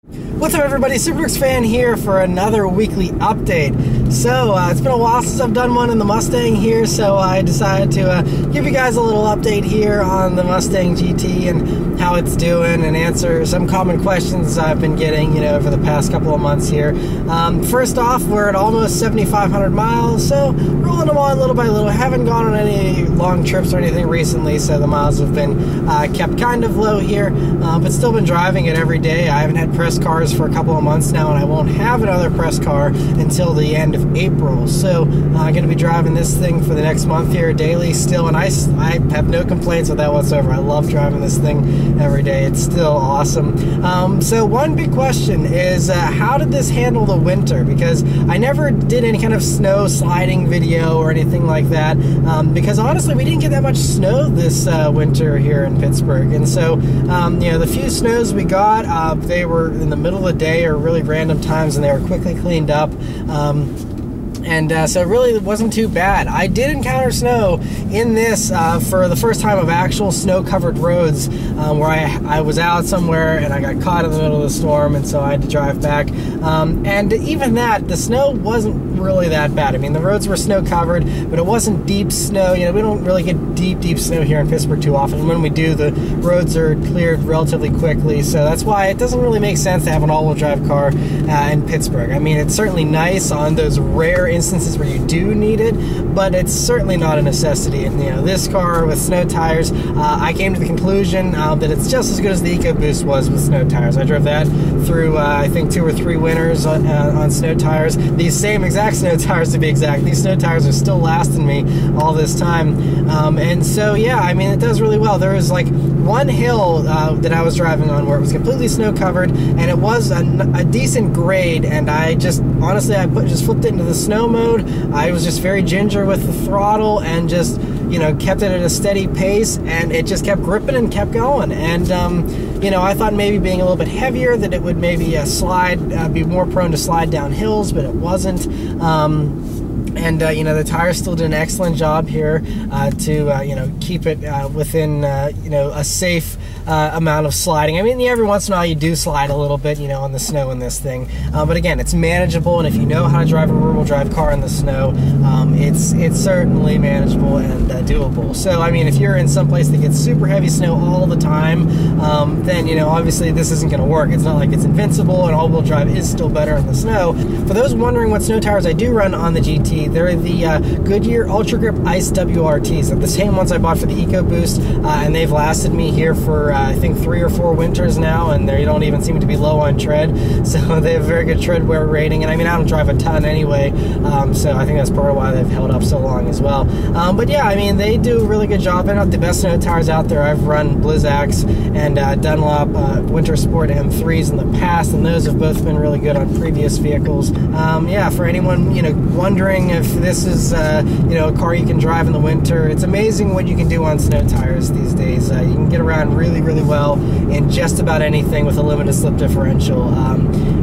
What's up, everybody? Subaru fan here for another weekly update. So it's been a while since I've done one in the Mustang here, so I decided to give you guys a little update here on the Mustang GT and how it's doing, and answer some common questions I've been getting, over the past couple of months here. First off, we're at almost 7,500 miles, so rolling them on little by little. I haven't gone on any long trips or anything recently, so the miles have been kept kind of low here, but still been driving it every day. I haven't had press cars for a couple of months now, and I won't have another press car until the end of April. So I'm going to be driving this thing for the next month here daily still, and I have no complaints with that whatsoever. I love driving this thing every day. It's still awesome. So one big question is how did this handle the winter? Because I never did any kind of snow sliding video or anything like that, because honestly we didn't get that much snow this winter here in Pittsburgh. And so the few snows we got, they were in the middle of the day or really random times, and they were quickly cleaned up. So really it wasn't too bad. I did encounter snow in this for the first time of actual snow-covered roads, where I was out somewhere and I got caught in the middle of the storm, and so I had to drive back. And even that, the snow wasn't really that bad. I mean, the roads were snow-covered, but it wasn't deep snow. We don't really get deep snow here in Pittsburgh too often. When we do, the roads are cleared relatively quickly, so that's why it doesn't really make sense to have an all-wheel drive car in Pittsburgh. I mean, it's certainly nice on those rare instances where you do need it, but it's certainly not a necessity. And this car with snow tires, I came to the conclusion that it's just as good as the EcoBoost was with snow tires. I drove that through I think 2 or 3 winters on snow tires. These same exact snow tires, to be exact. These snow tires are still lasting me all this time, and so yeah, I mean, it does really well. There was like one hill that I was driving on where it was completely snow covered, and it was a decent grade, and I just honestly just flipped it into the snow mode. I was just very ginger with the throttle and just kept it at a steady pace, and it just kept gripping and kept going. And I thought maybe being a little bit heavier that it would maybe be more prone to slide down hills, but it wasn't. The tires still did an excellent job here to keep it within a safe amount of sliding. I mean, every once in a while you do slide a little bit on the snow in this thing, but again, it's manageable, and if you know how to drive a rear-wheel drive car in the snow, it's certainly manageable and doable. So I mean, if you're in some place that gets super heavy snow all the time, then obviously this isn't going to work. It's not like it's invincible, and all-wheel drive is still better in the snow. For those wondering what snow tires I do run on the GT, they're the Goodyear Ultra Grip Ice WRTs. They're the same ones I bought for the EcoBoost, and they've lasted me here for I think 3 or 4 winters now, and they don't even seem to be low on tread, so they have a very good tread wear rating. And I mean, I don't drive a ton anyway, so I think that's part of why they've held up so long as well. But yeah, I mean, they do a really good job. They're not the best snow tires out there. I've run Blizzaks and Dunlop Winter Sport M3s in the past, and those have both been really good on previous vehicles. Yeah, for anyone wondering if this is a car you can drive in the winter, it's amazing what you can do on snow tires these days. You can get around really well in just about anything with a limited slip differential.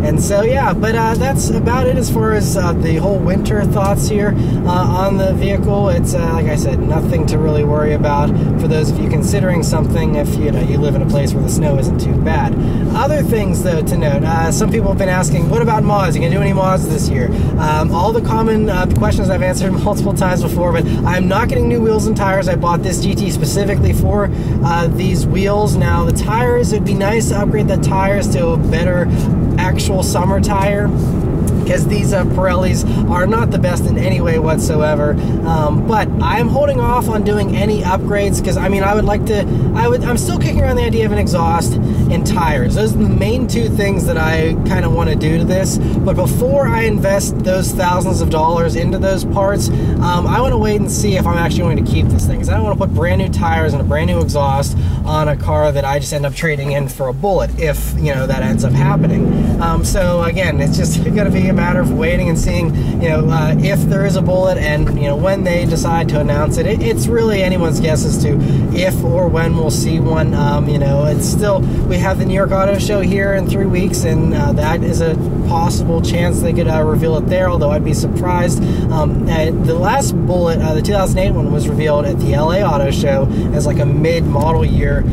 And so yeah, but that's about it as far as the whole winter thoughts here on the vehicle. It's like I said, nothing to really worry about for those of you considering something if you live in a place where the snow isn't too bad. Other things though to note, some people have been asking, what about mods? Are you gonna do any mods this year? All the common questions I've answered multiple times before, but I'm not getting new wheels and tires. I bought this GT specifically for these wheels. Now the tires, it'd be nice to upgrade the tires to a better actual summer tire, because these Pirellis are not the best in any way whatsoever. But I'm holding off on doing any upgrades, because I mean, I'm still kicking around the idea of an exhaust and tires. Those are the main 2 things that I kind of want to do to this. But before I invest those thousands of dollars into those parts, I want to wait and see if I'm actually going to keep this thing, because I don't want to put brand new tires and a brand new exhaust on a car that I just end up trading in for a bullet, if that ends up happening. So again, it's just going to be a matter of waiting and seeing, if there is a bullet, and when they decide to announce it. It's really anyone's guess as to if or when we'll see one. It's still, we have the New York Auto Show here in 3 weeks, and that is a possible chance they could reveal it there, although I'd be surprised. The last bullet, the 2008 one, was revealed at the LA Auto Show as like a mid-model year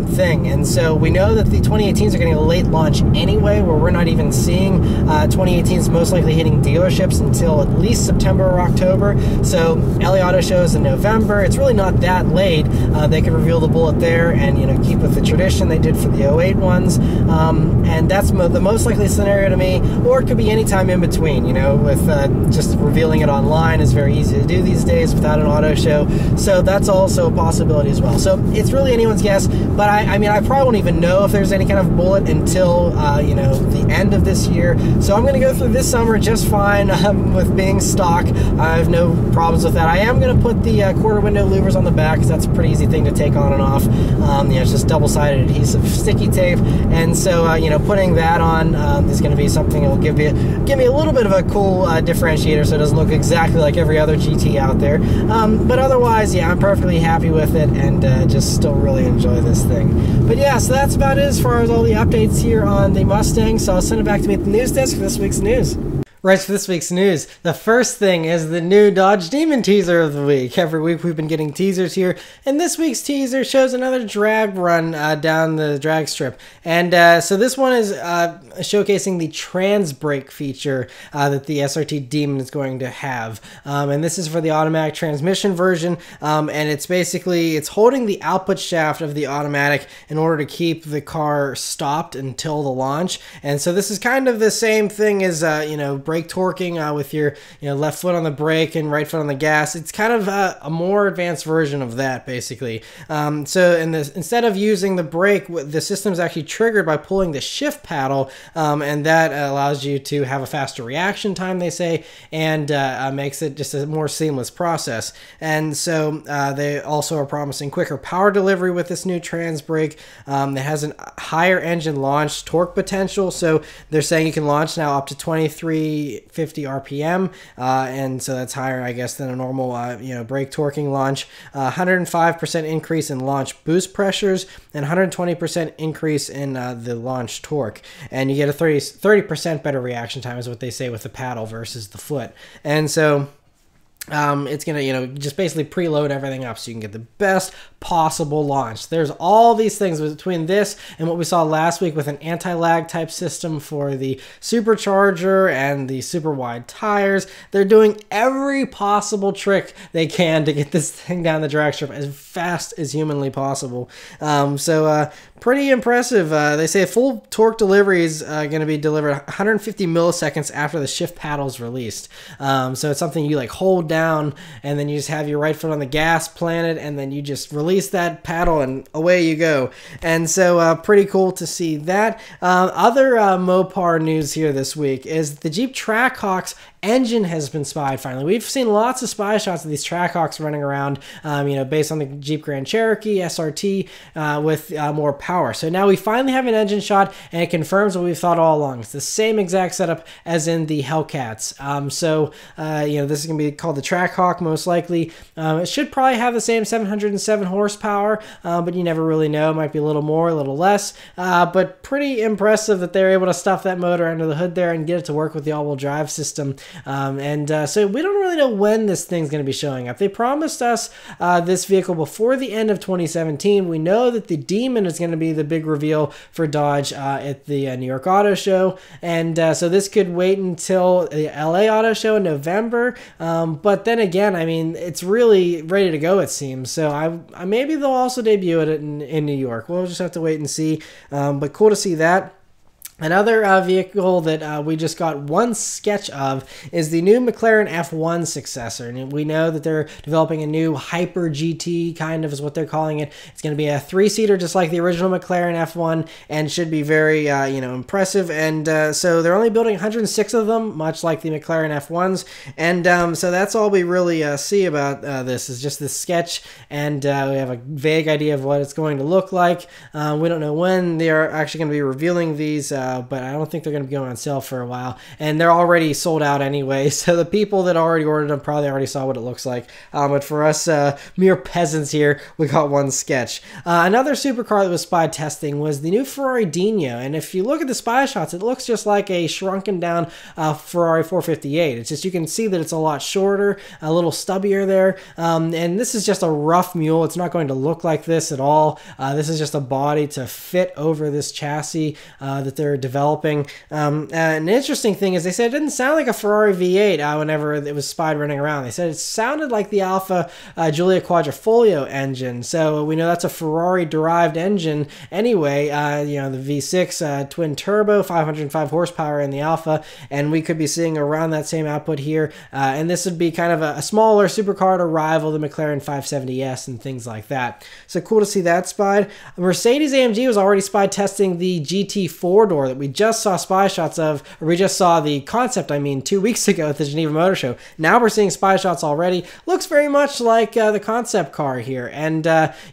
thing, and so we know that the 2018s are getting a late launch anyway, where we're not even seeing 2018s most likely hitting dealerships until at least September or October. So LA Auto Show is in November. It's really not that late. They could reveal the bullet there and, you know, keep with the tradition they did for the 08 ones, and that's the most likely scenario to me. Or it could be any time in between, you know, with just revealing it online is very easy to do these days without an auto show. So that's also a possibility as well. So it's really anyone's guess, but I mean, I probably won't even know if there's any kind of bullet until, you know, the end of this year. So I'm going to go through this summer just fine with being stock. I have no problems with that. I am going to put the quarter window louvers on the back, because that's a pretty easy thing to take on and off. You know, it's just double-sided adhesive sticky tape, and so you know, putting that on is going to be something that will give me a little bit of a cool differentiator, so it doesn't look exactly like every other GT out there. But otherwise, yeah, I'm perfectly happy with it, and just still really enjoy this thing. But yeah, so that's about it as far as all the updates here on the Mustang. So I'll send it back to me at the news desk for this week's news. Right, for this week's news, the first thing is the new Dodge Demon teaser of the week. Every week we've been getting teasers here, and this week's teaser shows another drag run down the drag strip. And so this one is showcasing the trans brake feature that the SRT Demon is going to have. And this is for the automatic transmission version, and it's basically, it's holding the output shaft of the automatic in order to keep the car stopped until the launch. And so this is kind of the same thing as, you know, brake torquing with your left foot on the brake and right foot on the gas. It's kind of a more advanced version of that, basically. So instead of using the brake, the system is actually triggered by pulling the shift paddle, and that allows you to have a faster reaction time, they say, and makes it just a more seamless process. And so they also are promising quicker power delivery with this new trans brake. It has a higher engine launch torque potential, so they're saying you can launch now up to 2350 RPM, and so that's higher, I guess, than a normal brake torquing launch. 105% increase in launch boost pressures, and 120% increase in the launch torque, and you get a 30% better reaction time is what they say with the paddle versus the foot. And so it's gonna, just basically preload everything up so you can get the best possible launch. There's all these things between this and what we saw last week with an anti-lag type system for the supercharger and the super wide tires. They're doing every possible trick they can to get this thing down the drag strip as fast as humanly possible. So pretty impressive. They say full torque delivery is going to be delivered 150 milliseconds after the shift paddle is released. So it's something you like hold down, and then you just have your right foot on the gas planted, and then you just release that paddle and away you go. And so pretty cool to see that. Other Mopar news here this week is the Jeep Trackhawk's engine has been spied finally. We've seen lots of spy shots of these Trackhawks running around, based on the Jeep Grand Cherokee SRT with more power. So now we finally have an engine shot, and it confirms what we've thought all along. It's the same exact setup as in the Hellcats. This is going to be called the Trackhawk most likely. It should probably have the same 707 horsepower, but you never really know. It might be a little more, a little less, but pretty impressive that they're able to stuff that motor under the hood there and get it to work with the all-wheel drive system. So we don't really know when this thing's going to be showing up. They promised us this vehicle before the end of 2017. We know that the Demon is going to be the big reveal for Dodge at the New York Auto Show, and so this could wait until the LA Auto Show in November. But then again, I mean, it's really ready to go, it seems. So I maybe they'll also debut it in New York. We'll just have to wait and see. But cool to see that. Another vehicle that we just got one sketch of is the new McLaren F1 successor. And we know that they're developing a new Hyper GT, kind of is what they're calling it. It's going to be a 3-seater just like the original McLaren F1, and should be very, impressive. And so they're only building 106 of them, much like the McLaren F1s. And so that's all we really see about this, is just this sketch. And we have a vague idea of what it's going to look like. We don't know when they are actually going to be revealing these but I don't think they're going to be going on sale for a while, and they're already sold out anyway, so the people that already ordered them probably already saw what it looks like, but for us mere peasants here, we got one sketch. Another supercar that was spy testing was the new Ferrari Dino, and if you look at the spy shots, it looks just like a shrunken down Ferrari 458. It's just, you can see that it's a lot shorter, a little stubbier there, and this is just a rough mule. It's not going to look like this at all. This is just a body to fit over this chassis that they're developing. An interesting thing is they said it didn't sound like a Ferrari V8 whenever it was spied running around. They said it sounded like the Alfa Giulia Quadrifoglio engine, so we know that's a Ferrari derived engine anyway. You know, the V6 twin turbo, 505 horsepower in the Alfa, and we could be seeing around that same output here, and this would be kind of a smaller supercar to rival the McLaren 570S and things like that. So cool to see that spied. Mercedes-AMG was already spy testing the GT 4-door that we just saw spy shots of, or we just saw the concept, 2 weeks ago at the Geneva Motor Show. Now we're seeing spy shots already. Looks very much like the concept car here, and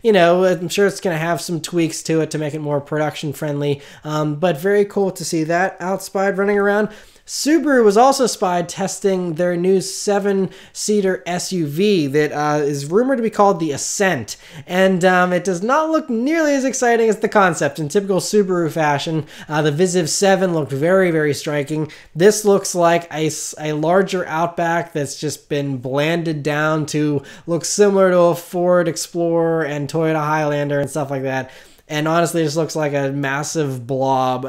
you know, I'm sure it's going to have some tweaks to it to make it more production friendly, but very cool to see that out spied running around. Subaru was also spied testing their new 7-seater SUV that is rumored to be called the Ascent, and it does not look nearly as exciting as the concept. In typical Subaru fashion, the Visiv 7 looked very, very striking. This looks like a larger Outback that's just been blanded down to look similar to a Ford Explorer and Toyota Highlander and stuff like that. And honestly, it just looks like a massive blob.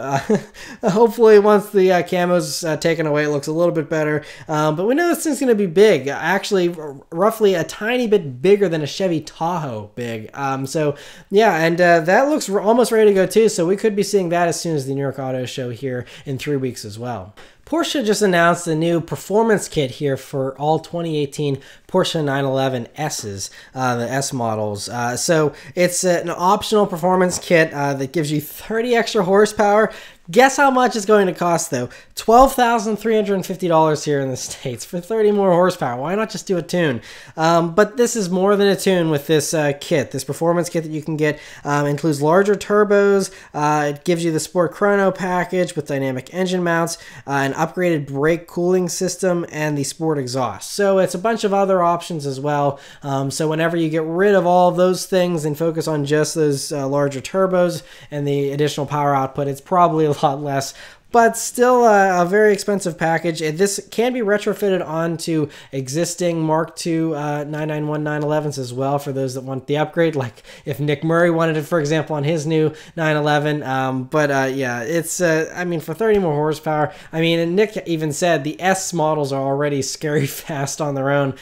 Hopefully, once the camo's taken away, it looks a little bit better. But we know this thing's going to be big. Actually, roughly a tiny bit bigger than a Chevy Tahoe big. So, yeah, and that looks almost ready to go, too. So we could be seeing that as soon as the New York Auto Show here in 3 weeks as well. Porsche just announced a new performance kit here for all 2018 Porsche 911 S's, the S models. So it's an optional performance kit that gives you 30 extra horsepower. Guess how much it's going to cost, though? $12,350 here in the States for 30 more horsepower. Why not just do a tune? But this is more than a tune with this kit. This performance kit that you can get includes larger turbos. It gives you the Sport Chrono package with dynamic engine mounts, an upgraded brake cooling system, and the Sport exhaust. So it's a bunch of other options as well. So whenever you get rid of all of those things and focus on just those larger turbos and the additional power output, it's probably a lot less, but still a very expensive package. This can be retrofitted onto existing Mark II 991 911s as well for those that want the upgrade, like if Nick Murray wanted it, for example, on his new 911. Yeah, it's, for 30 more horsepower, and Nick even said the S models are already scary fast on their own.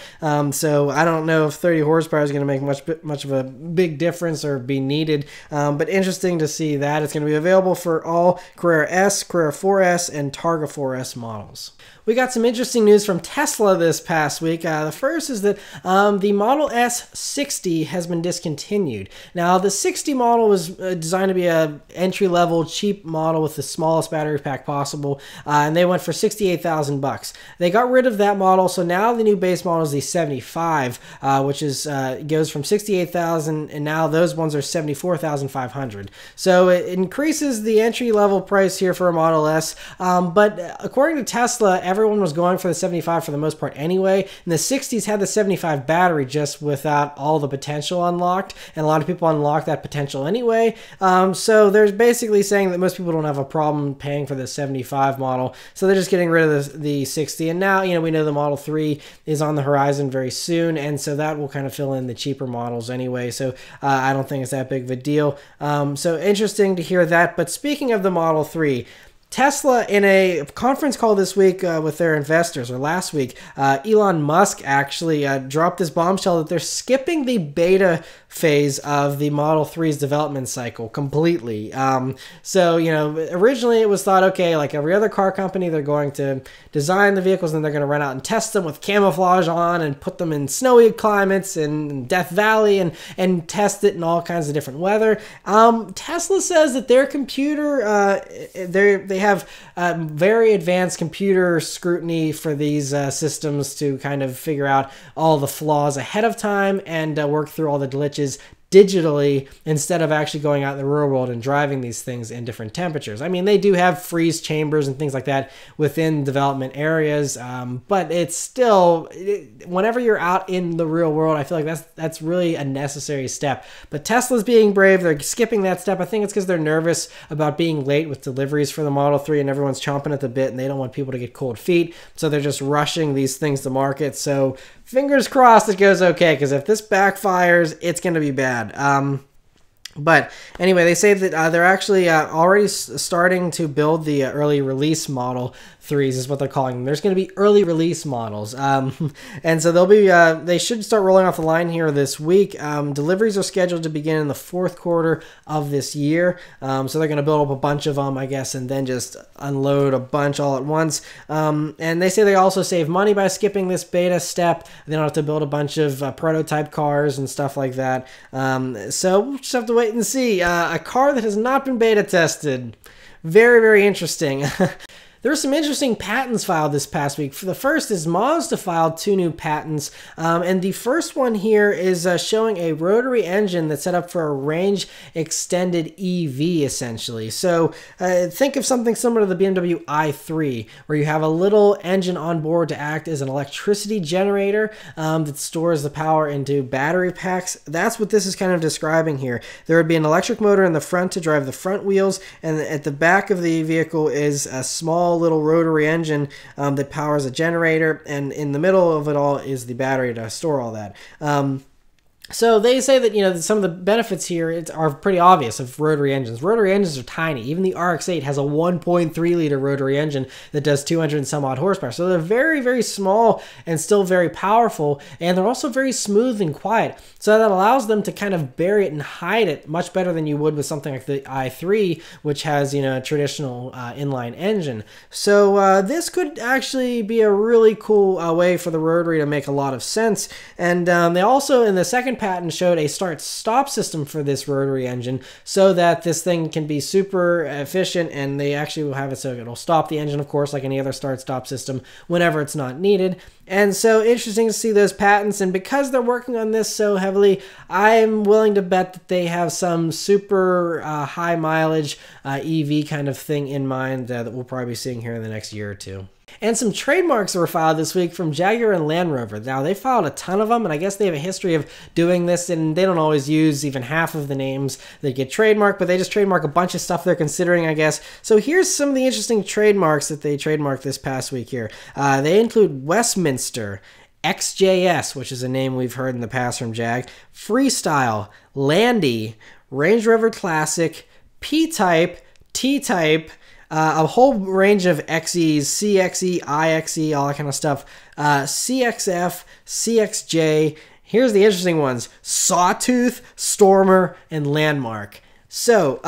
So I don't know if 30 horsepower is going to make much of a big difference or be needed, but interesting to see that. It's going to be available for all Carrera S, Carrera 4S, and Targa 4S models. We got some interesting news from Tesla this past week. The first is that the Model S60 has been discontinued. Now, the 60 model was designed to be an entry-level, cheap model with the smallest battery pack possible, and they went for $68,000. They got rid of that model, so now the new base model is the 75, which is goes from $68,000, and now those ones are $74,500. So it increases the entry-level price here for a Model S, but according to Tesla, everyone was going for the 75 for the most part anyway, and the 60s had the 75 battery just without all the potential unlocked, and a lot of people unlocked that potential anyway. So they're basically saying that most people don't have a problem paying for the 75 model, so they're just getting rid of the 60. And now, we know the Model 3 is on the horizon very soon, and so that will kind of fill in the cheaper models anyway, so I don't think it's that big of a deal. So interesting to hear that. But speaking of the Model 3, Tesla, in a conference call this week with their investors, or last week, Elon Musk actually dropped this bombshell that they're skipping the beta phase of the Model 3's development cycle completely. So, originally it was thought, okay, like every other car company, they're going to design the vehicles and they're going to run out and test them with camouflage on and put them in snowy climates and Death Valley and test it in all kinds of different weather. Tesla says that their computer, they have very advanced computer scrutiny for these systems to kind of figure out all the flaws ahead of time and work through all the glitches digitally instead of actually going out in the real world and driving these things in different temperatures. I mean, they do have freeze chambers and things like that within development areas, but it's still, whenever you're out in the real world, I feel like that's really a necessary step. But Tesla's being brave. They're skipping that step. I think it's because they're nervous about being late with deliveries for the Model 3, and everyone's chomping at the bit, and they don't want people to get cold feet, so they're just rushing these things to market. So fingers crossed it goes okay, because if this backfires, it's going to be bad. But anyway, they say that they're actually already starting to build the early release Model 3s is what they're calling them. There's going to be early release models. And so they'll be, they should start rolling off the line here this week. Deliveries are scheduled to begin in the 4th quarter of this year. So they're going to build up a bunch of them, I guess, and then just unload a bunch all at once. And they say they also save money by skipping this beta step. They don't have to build a bunch of prototype cars and stuff like that. So we'll just have to wait and see. A car that has not been beta tested. Very, very interesting. There were some interesting patents filed this past week. For the first is Mazda filed 2 new patents, and the first one here is showing a rotary engine that's set up for a range extended EV, essentially. So think of something similar to the BMW i3, where you have a little engine on board to act as an electricity generator that stores the power into battery packs. That's what this is kind of describing here. There would be an electric motor in the front to drive the front wheels, and at the back of the vehicle is a small little rotary engine that powers a generator, and in the middle of it all is the battery to store all that. So they say that, you know, some of the benefits here are pretty obvious of rotary engines. Rotary engines are tiny. Even the RX-8 has a 1.3 liter rotary engine that does 200 and some odd horsepower. So they're very, very small and still very powerful, and they're also very smooth and quiet. So that allows them to kind of bury it and hide it much better than you would with something like the i3, which has, you know, a traditional inline engine. So this could actually be a really cool way for the rotary to make a lot of sense. And they also, in the second patent, showed a start-stop system for this rotary engine so that this thing can be super efficient, and they actually will have it so it'll stop the engine, of course, like any other start-stop system whenever it's not needed. And so interesting to see those patents, and because they're working on this so heavily, I'm willing to bet that they have some super high mileage EV kind of thing in mind that we'll probably be seeing here in the next year or two. And some trademarks were filed this week from Jaguar and Land Rover. Now, they filed a ton of them, and I guess they have a history of doing this, and they don't always use even half of the names that get trademarked, but they just trademark a bunch of stuff they're considering, I guess. So here's some of the interesting trademarks that they trademarked this past week here. They include Westminster, XJS, which is a name we've heard in the past from Jag, Freestyle, Landy, Range Rover Classic, P-Type, T-Type, a whole range of XEs, CXE, IXE, all that kind of stuff, CXF, CXJ. Here's the interesting ones: Sawtooth, Stormer, and Landmark. So,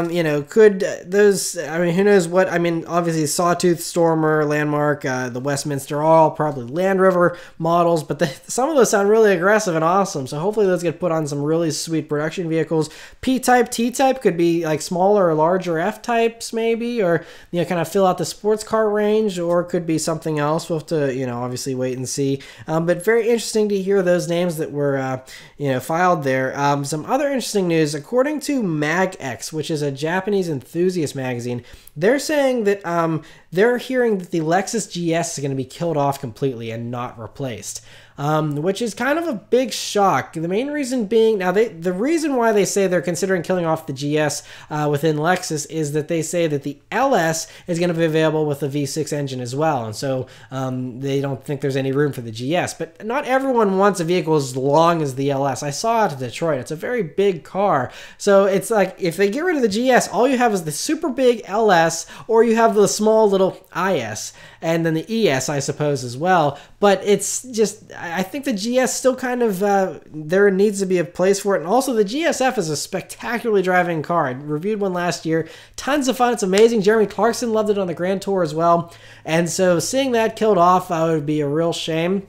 you know, could those, I mean, who knows what, I mean, obviously Sawtooth, Stormer, Landmark, the Westminster are all probably Land Rover models, but some of those sound really aggressive and awesome, so hopefully those get put on some really sweet production vehicles. P-Type, T-Type could be like smaller or larger F-Types maybe, or, you know, kind of fill out the sports car range, or it could be something else. We'll have to, you know, obviously wait and see. But very interesting to hear those names that were, you know, filed there. Some other interesting news, according to MagX, which is a Japanese enthusiast magazine, they're saying that they're hearing that the Lexus GS is going to be killed off completely and not replaced. Which is kind of a big shock. The main reason being, now the reason why they say they're considering killing off the GS within Lexus is that they say that the LS is going to be available with the V6 engine as well, and so they don't think there's any room for the GS. But not everyone wants a vehicle as long as the LS. I saw it in Detroit. It's a very big car, so it's like if they get rid of the GS, all you have is the super big LS, or you have the small little IS, and then the ES, I suppose, as well. But it's just, I think the GS still kind of, there needs to be a place for it. And also the GSF is a spectacularly driving car. I reviewed one last year. Tons of fun. It's amazing. Jeremy Clarkson loved it on the Grand Tour as well. And so seeing that killed off would be a real shame.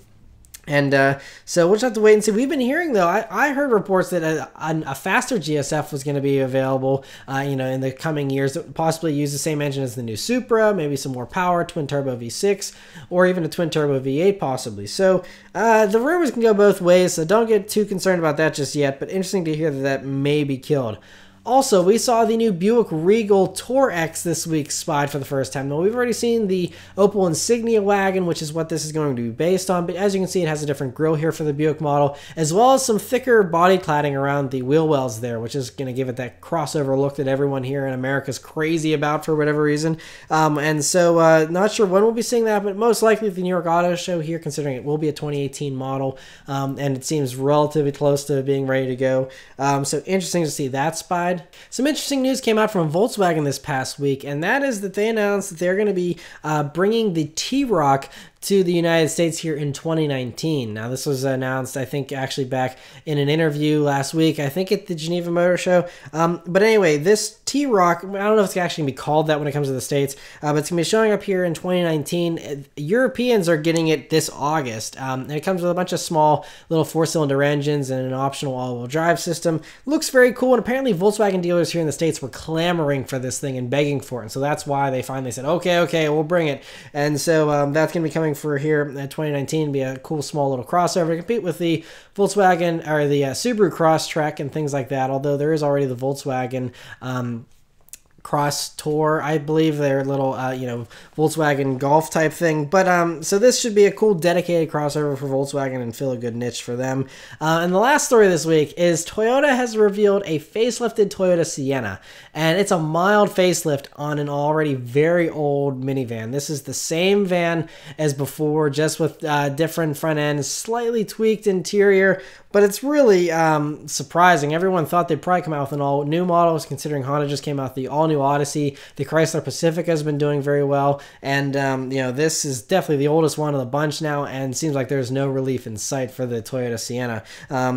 And so we'll just have to wait and see. We've been hearing, though, I heard reports that a faster GSF was going to be available, you know, in the coming years, that would possibly use the same engine as the new Supra, maybe some more power, twin-turbo V6, or even a twin-turbo V8 possibly. So the rumors can go both ways, so don't get too concerned about that just yet, but interesting to hear that that may be killed. Also, we saw the new Buick Regal TourX this week spied for the first time. Now, we've already seen the Opel Insignia wagon, which is what this is going to be based on, but as you can see, it has a different grille here for the Buick model, as well as some thicker body cladding around the wheel wells there, which is going to give it that crossover look that everyone here in America is crazy about for whatever reason. And so, not sure when we'll be seeing that, but most likely at the New York Auto Show here, considering it will be a 2018 model, and it seems relatively close to being ready to go. So interesting to see that spied. Some interesting news came out from Volkswagen this past week, and that is that they announced that they're going to be bringing the T-Roc to the United States here in 2019. Now, this was announced, I think, actually back in an interview last week, I think at the Geneva Motor Show. But anyway, this T-Roc, I don't know if it's actually going to be called that when it comes to the States, but it's going to be showing up here in 2019. Europeans are getting it this August. And it comes with a bunch of small little four-cylinder engines and an optional all-wheel drive system. Looks very cool, and apparently Volkswagen dealers here in the States were clamoring for this thing and begging for it. And so that's why they finally said, okay, we'll bring it. And so that's going to be coming for here in 2019, be a cool small little crossover to compete with the Volkswagen or the Subaru Crosstrek and things like that, although there is already the Volkswagen Cross Tour, I believe, their little you know, Volkswagen Golf type thing. But so this should be a cool dedicated crossover for Volkswagen and fill a good niche for them. And the last story this week is Toyota has revealed a facelifted Toyota Sienna, and it's a mild facelift on an already very old minivan. This is the same van as before, just with different front end, slightly tweaked interior, but it's really surprising. Everyone thought they'd probably come out with an all new model, considering Honda just came out with the all new Odyssey. The Chrysler Pacifica has been doing very well, and you know, this is definitely the oldest one of the bunch now, and seems like there's no relief in sight for the Toyota Sienna.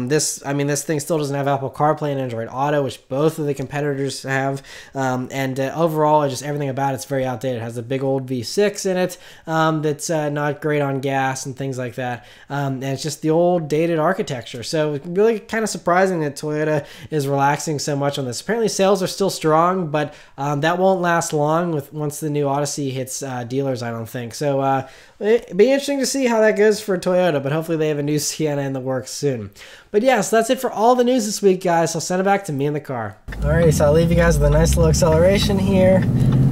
This thing still doesn't have Apple CarPlay and Android Auto, which both of the competitors have, and overall, just everything about it's very outdated. It has a big old V6 in it that's not great on gas and things like that, and it's just the old dated architecture. So it's really kind of surprising that Toyota is relaxing so much on this. Apparently sales are still strong, but that won't last long once the new Odyssey hits dealers, I don't think. So it'd be interesting to see how that goes for Toyota, but hopefully they have a new Sienna in the works soon. But yeah, so that's it for all the news this week, guys. I'll send it back to me in the car. Alrighty, so I'll leave you guys with a nice little acceleration here,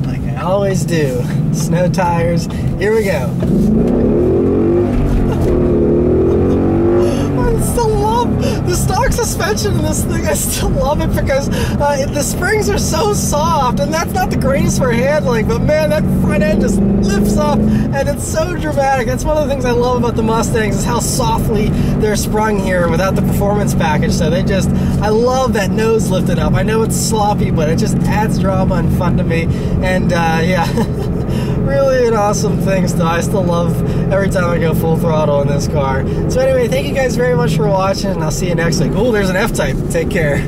like I always do. Snow tires, here we go. The stock suspension in this thing, I still love it because the springs are so soft, and that's not the greatest for handling, but man, that front end just lifts up and it's so dramatic. That's one of the things I love about the Mustangs, is how softly they're sprung here without the performance package. So they just, I love that nose lifted up. I know it's sloppy, but it just adds drama and fun to me. And yeah, really an awesome thing still. I still love every time I go full throttle in this car. So anyway, thank you guys very much for watching, and I'll see you next week. Oh, there's an F-Type. Take care.